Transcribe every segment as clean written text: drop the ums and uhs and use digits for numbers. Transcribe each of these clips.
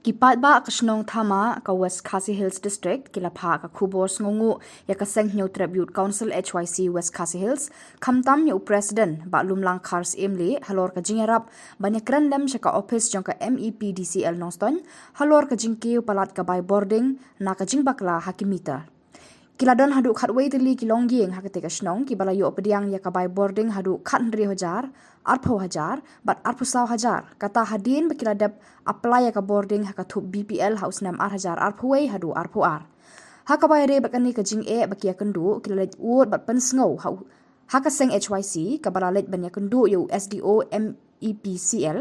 Kipat ba kasnong thama ka West Khasi Hills District kilapha ka Khubors ngongu ya ka Senghnyo Tribute Council HYC West Khasi Hills khamtam ya president ba lumlang khars emli halor ka jingarap banyakran lem ka office jong ka MEPDCL noston halor ka jingkiu palat ka by boarding na ka jingbakla hakimita Kiladon hadu khatway tili kilongyeng hakate kasnong kibalayo pediang ya ka by boarding hadu khatnri hajar arpho hajar bat arpusaw hajar kata hadin bakiladap apply ya ka boarding hakathup BPL house nam hajar arphway hadu arpho ar hakabayre bakani ka jing e bakia kendu kilalet word bat pensngo hakaseng HYC kabalalet banya kendu yu SDO MEPCL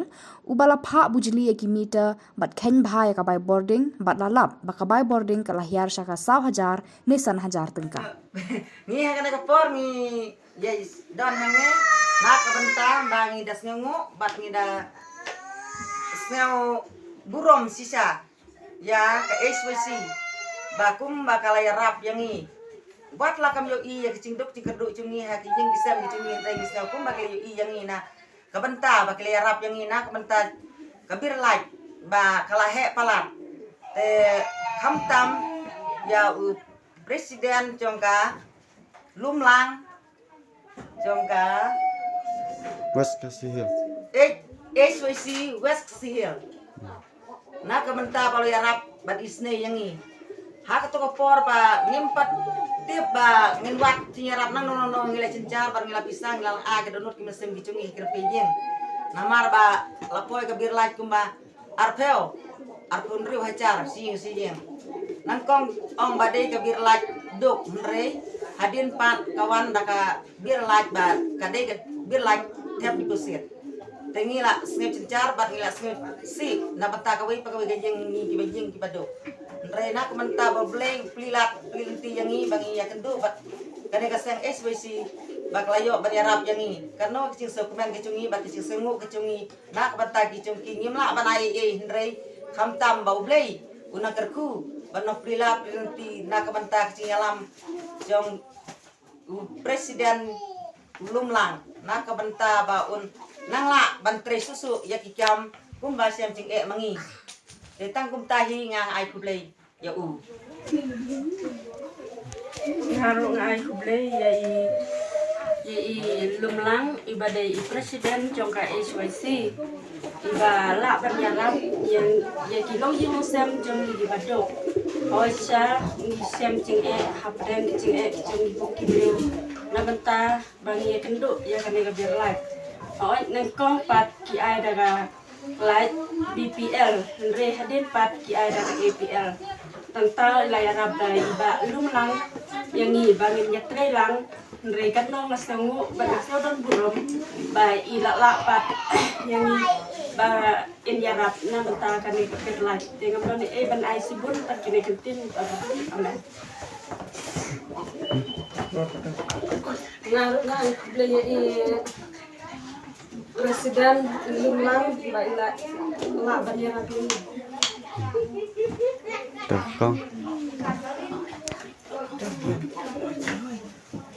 ubala pha bujli ekimita bat khen bhai ka by boarding bat lalap bakabai boarding kalahiar shaka 1,000 nisan hajar tengka ni hakana ka por ni yes don hange na ka benta bangi das ngungu bat ni da sneo burom sisa ya ka HYC bakum bakalaya rap yangi buat lah kam yo i ya kicingduk cikerduk cungi haki jing isam cungi tai sneo kum bakal yo i yangi na kabenta bakal rap yang ina kabenta kabir like ba kalahe palat te khamtam ya presiden jongka lumlang jongka West Khasi Hills HYC West Khasi Hills na kabenta palu ya rap bat isne yangi hak to por pa ngimpat tip ba nginwat cinyarap nang no ngila cincar bar ngila pisang ngila a ke donut ki mesim gicungi kir pejing namar ba lapoy ke bir lait kumba arpeo arpun riu hacar sing nang kong ong badai ke bir lait duk mre hadin pat kawan daka bir lait ba kadai ke bir lait tep dipusit tengila ngil cincar bar ngila ngil si na bata kawai pakawai gajeng ni ki bejing ki baduk Rena kumanta bableng plilat pilinti yangi bangi ya kendu bat kane kaseng SYC baklayo banyarap yangi karno kicing dokumen kicungi bat kicing sengu kicungi nak bata kicungi ngimla banai hindrei khamtam baublei una kerku bano plilat pilinti nak banta kicing alam jong presiden lumlang nak banta baun nangla bantre susu ya kikam kumba siam cing mangi Detang kum tahi nga ai kublay ya Ngaro nga ai kublay ya i lumlang ibadai presiden jongka HYC iba la banyarap yang ya kilong yung sem jong di badok oisha ni sem cing hapden cing cing bukibel na benta bangi kenduk ya kanega bir live oi nengkong pat ki ai daga light BPL re hadin pat ki ai daga APL tentang layar abdai iba lumlang yang i bangin nyatre lang re katno ngasengu bagasno don burom ba ilala pat yang i ba inyarap na benta kani ket light dengan don ban ai sibun tak kini kentin amen ngar beli presiden lumlang ba ila la banyarap ini Tekong.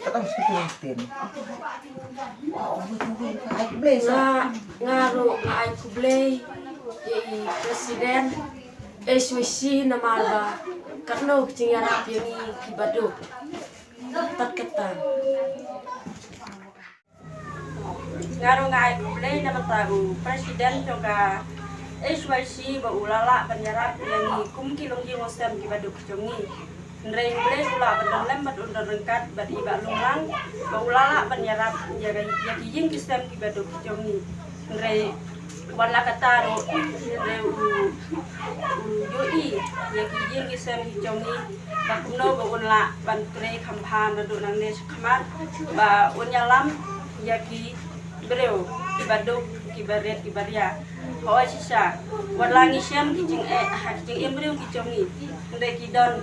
Katong sipitin ai kublay sa ngaro nga ay kublay i presiden HYC na marba karno cingarap yang kibado tatkatan ngaro nga ay kublay na matago presiden jongka HYC ba ulala banyarap yang kumkilong yung ostem kibado kujongi Nrei boleh ula berdalem bat undar rengkat bat iba lumlang ba ulala banyarap jaga yakijing kistem kibado kujongi Nrei wala kataro nrei yoi yakijing kistem kujongi ba kumno ba unla bantre kampan nadu nang ne kamar ba unyalam yaki breu kibado kibaret kibaria Hoa sisa walangi siam kijing kijing embryo kijongi ndai kidon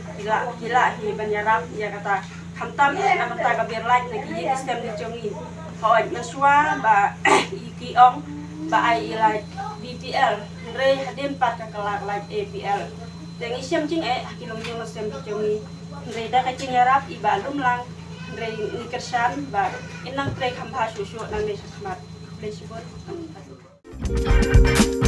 hila hi banyarap ya kata khamtam na mata ka birlak na kijing stem kijongi hoa naswa ba ikiong ba ai ilai BPL ndai hadin pat ka kelak like APL tengi siam jing kilong jing stem kijongi ndai da ka jingarap ibalum lang ndai nikersan ba inang pre khampa susu nang ne smart Thank you.